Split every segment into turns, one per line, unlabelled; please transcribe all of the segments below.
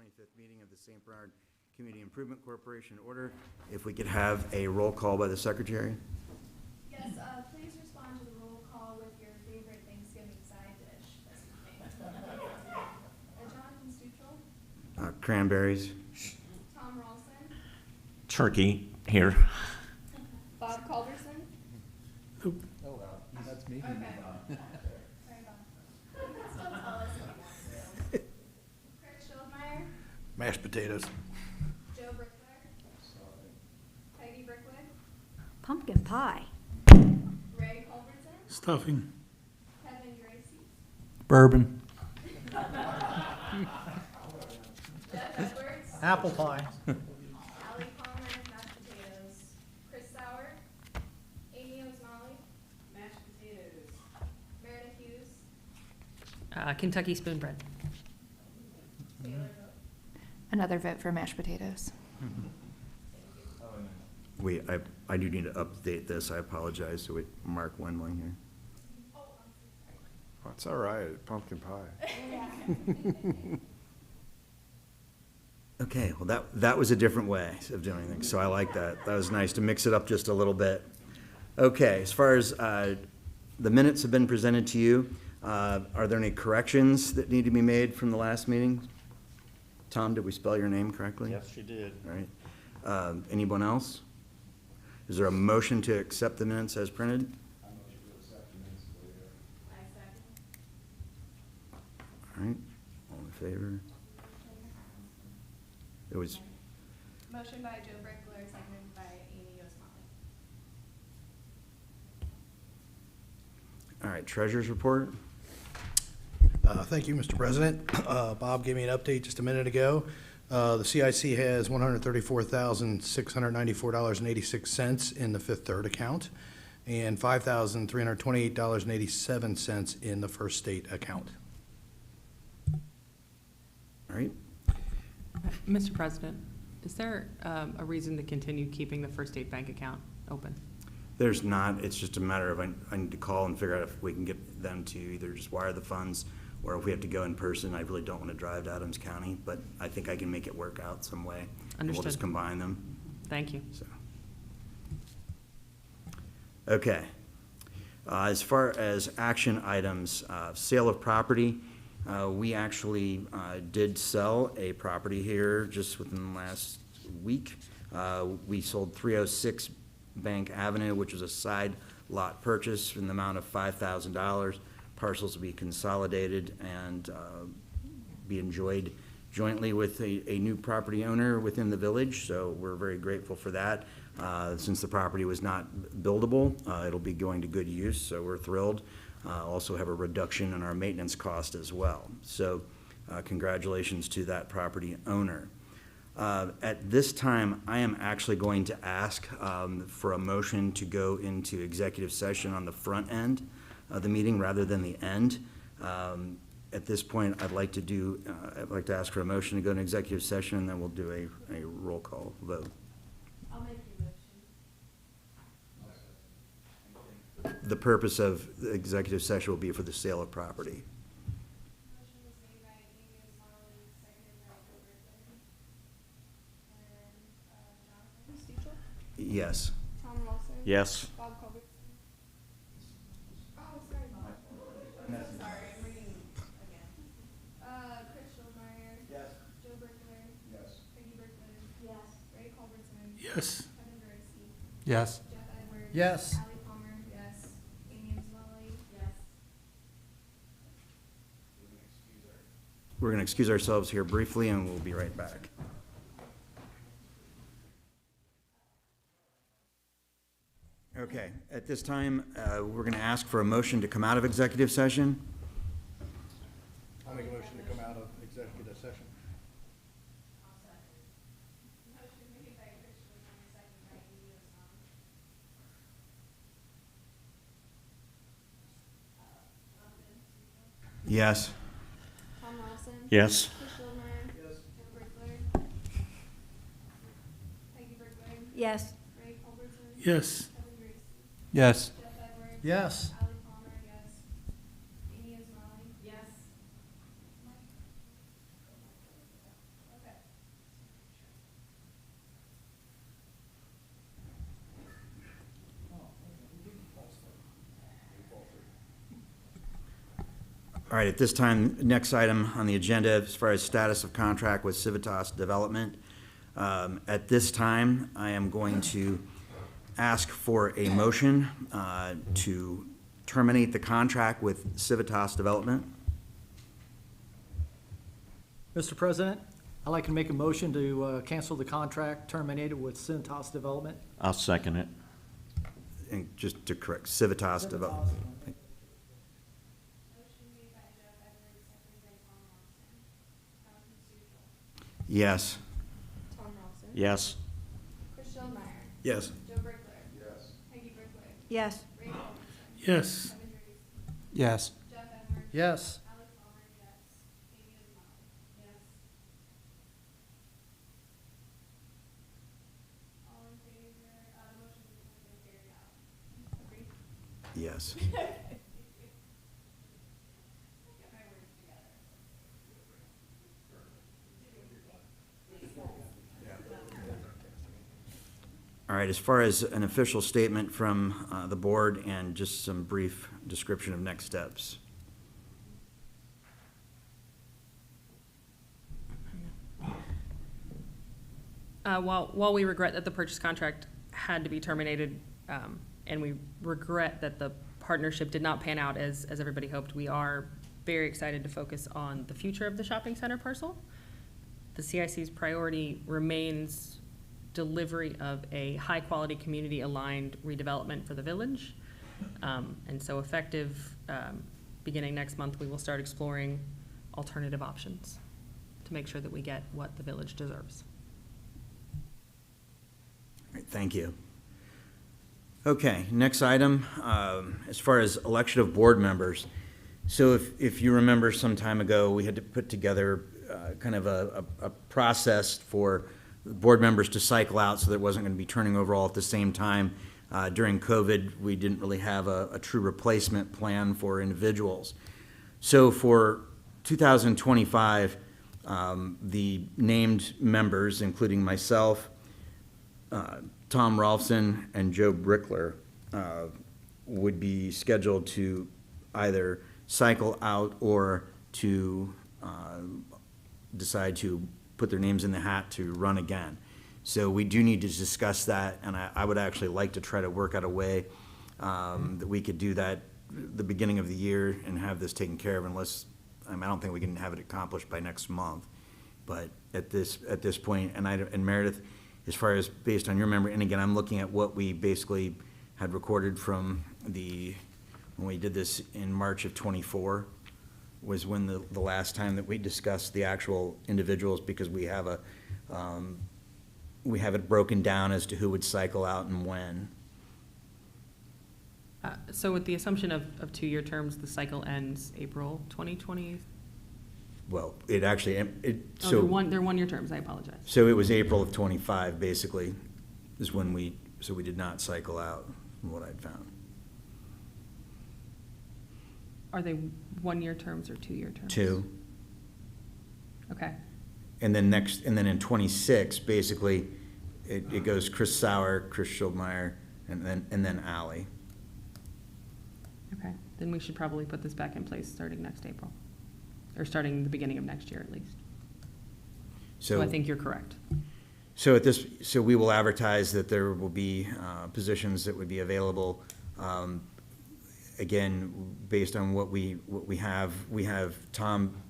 25th meeting of the St. Bernard Community Improvement Corporation order. If we could have a roll call by the secretary.
Yes, please respond to the roll call with your favorite Thanksgiving side dish this evening. Jonathan Stuchel.
Cranberries.
Tom Ralston.
Turkey here.
Bob Culberson.
Oh, wow. That's me.
Okay. Sorry, Bob. You can still tell us what you want to do. Craig Schildmeyer.
Mashed potatoes.
Joe Brickler. Peggy Brickwood.
Pumpkin pie.
Ray Culberson.
Stuffing.
Kevin Gracie.
Bourbon.
Jeff Edwards.
Apple pie.
Allie Palmer, mashed potatoes. Chris Sauer. Amy Osmalley. Mashed potatoes. Meredith Hughes.
Kentucky spoon bread.
Taylor Vogt.
Another vote for mashed potatoes.
I do need to update this. I apologize. So wait, Mark Wendling here.
That's all right. Pumpkin pie.
Okay, well, that was a different way of doing things, so I like that. That was nice to mix it up just a little bit. Okay, as far as the minutes have been presented to you, are there any corrections that need to be made from the last meeting? Tom, did we spell your name correctly?
Yes, you did.
All right. Anyone else? Is there a motion to accept the minutes as printed?
I second.
All right, all in favor? It was,
Motion by Joe Brickler, seconded by Amy Osmalley.
all right, treasurer's report?
Thank you, Mr. President. Bob gave me an update just a minute ago. The CIC has $134,694.86 in the Fifth Third account and $5,328.87 in the First State account.
All right,
Mr. President, is there a reason to continue keeping the First State Bank account open?
there's not, it's just a matter of I need to call and figure out if we can get them to either just wire the funds or if we have to go in person. I really don't want to drive to Adams County, but I think I can make it work out some way. And we'll just
Understood.
combine them.
Thank you.
So, okay. As far as action items, sale of property, we actually did sell a property here just within the last week. We sold 306 Bank Avenue, which was a side lot purchase in the amount of $5,000. Parcels will be consolidated and be enjoyed jointly with a new property owner within the village, so we're very grateful for that. Since the property was not buildable, it'll be going to good use, so we're thrilled. Also have a reduction in our maintenance cost as well. So congratulations to that property owner. At this time, I am actually going to ask for a motion to go into executive session on the front end of the meeting rather than the end. At this point, I'd like to ask for a motion to go into executive session, and then we'll do a roll call vote.
I'll make your motion.
The purpose of the executive session will be for the sale of property.
Motion was made by Amy Osmalley, seconded by Joe Brickler. And Jonathan Stuchel.
Yes.
Tom Ralston.
Yes.
Bob Culberson. Oh, sorry, Bob. I'm so sorry, I'm reading again. Chris Schildmeyer.
Yes.
Joe Brickler.
Yes.
Peggy Brickwood. Yes. Ray Culberson.
Yes.
Kevin Gracie.
Yes.
Jeff Edwards.
Yes.
Allie Palmer. Yes. Amy Osmalley. Yes.
We're going to excuse ourselves here briefly, and we'll be right back. Okay, at this time, we're going to ask for a motion to come out of executive session.
I'll make a motion to come out of executive session.
Motion made by Chris Schildmeyer, seconded by Amy Osmalley.
Yes.
Tom Ralston.
Yes.
Chris Schildmeyer.
Yes.
Joe Brickler. Peggy Brickwood.
Yes.
Ray Culberson.
Yes.
Kevin Gracie.
Yes.
Jeff Edwards.
Yes.
Allie Palmer, yes. Amy Osmalley. Yes.
All right, at this time, next item on the agenda, as far as status of contract with Civitas Development. At this time, I am going to ask for a motion to terminate the contract with Civitas Development.
Mr. President, I'd like to make a motion to cancel the contract terminated with Cintas Development.
I'll second it.
And just to correct, Civitas Development.
Motion made by Jeff Edwards, seconded by Tom Robinson. Jonathan Stuchel.
Yes.
Tom Robinson.
Yes.
Chris Schellmeyer.
Yes.
Joe Brickler. Yes. Peggy Brickler.
Yes.
Ray Williamson.
Yes.
Kevin Reese.
Yes.
Jeff Edwards.
Yes.
Alex Palmer, yes. Amy Ismail. Yes. All in favor, the motion has been carried out. Agreed?
Yes.
Get my words together.
All right, as far as an official statement from the board and just some brief description of next steps.
While we regret that the purchase contract had to be terminated, and we regret that the partnership did not pan out as everybody hoped, we are very excited to focus on the future of the shopping center parcel. The CIC's priority remains delivery of a high-quality, community-aligned redevelopment for the village. And so effective, beginning next month, we will start exploring alternative options to make sure that we get what the village deserves.
All right, thank you. Okay, next item, as far as election of board members. So if you remember some time ago, we had to put together kind of a process for board members to cycle out so that it wasn't going to be turning over all at the same time. During COVID, we didn't really have a true replacement plan for individuals. So for 2025, the named members, including myself, Tom Rolfson, and Joe Brickler, would be scheduled to either cycle out or to decide to put their names in the hat to run again. So we do need to discuss that, and I would actually like to try to work out a way that we could do that the beginning of the year and have this taken care of, unless, I don't think we can have it accomplished by next month. But at this point, and Meredith, as far as based on your memory, and again, I'm looking at what we basically had recorded from when we did this in March of '24, was when the last time that we discussed the actual individuals, because we have it broken down as to who would cycle out and when.
So with the assumption of 2-year terms, the cycle ends April 2020?
Well, it actually,
They're 1-year terms, I apologize.
So it was April of '25, basically, is when we did not cycle out, from what I'd found.
Are they 1-year terms or 2-year terms?
2.
Okay.
And then in '26, basically, it goes Chris Sauer, Chris Schildmeyer, and then Ally.
Okay, then we should probably put this back in place starting next April, or starting the beginning of next year at least. So I think you're correct.
So we will advertise that there will be positions that would be available. Again, based on what we have Tom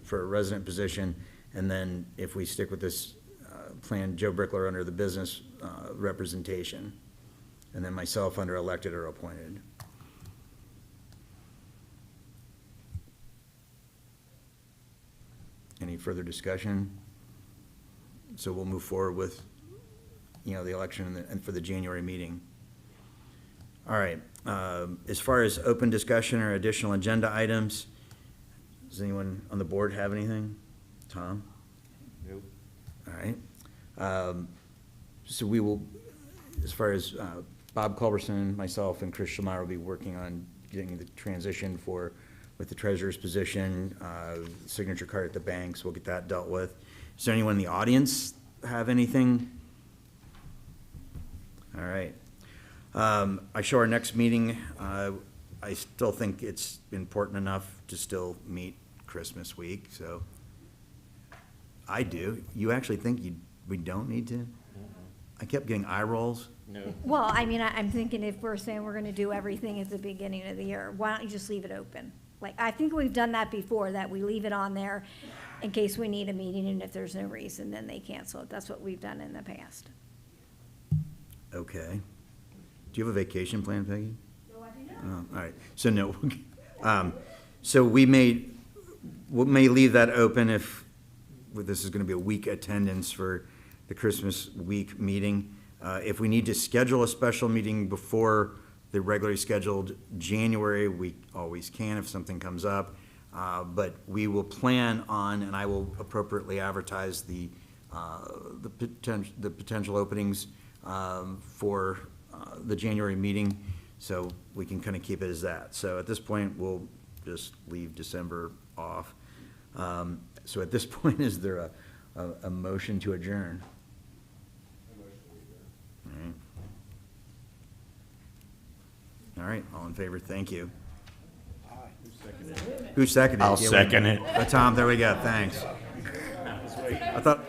for a resident position, and then if we stick with this plan, Joe Brickler under the business representation, and then myself under elected or appointed. Any further discussion? So we'll move forward with, the election and for the January meeting. All right, as far as open discussion or additional agenda items, does anyone on the board have anything? Tom?
Nope.
All right. So we will, as far as Bob Culberson, myself, and Chris Schildmeyer will be working on getting the transition with the treasurer's position, signature card at the banks, we'll get that dealt with. Is there anyone in the audience have anything? All right. I show our next meeting, I still think it's important enough to still meet Christmas week, so. I do. You actually think we don't need to? I kept getting eye rolls.
Well, I mean, I'm thinking if we're saying we're gonna do everything at the beginning of the year, why don't you just leave it open? Like, I think we've done that before, that we leave it on there in case we need a meeting, and if there's no reason, then they cancel it. That's what we've done in the past.
Okay. Do you have a vacation plan, Peggy?
No, I do not.
Oh, all right, so no. So we may leave that open if, well, this is gonna be a week attendance for the Christmas week meeting. If we need to schedule a special meeting before the regularly scheduled January, we always can if something comes up. But we will plan on, and I will appropriately advertise the potential openings for the January meeting, so we can kind of keep it as that. So at this point, we'll just leave December off. So at this point, is there a motion to adjourn? All right, all in favor, thank you. Who seconded it?
I'll second it.
Tom, there we go, thanks. I thought,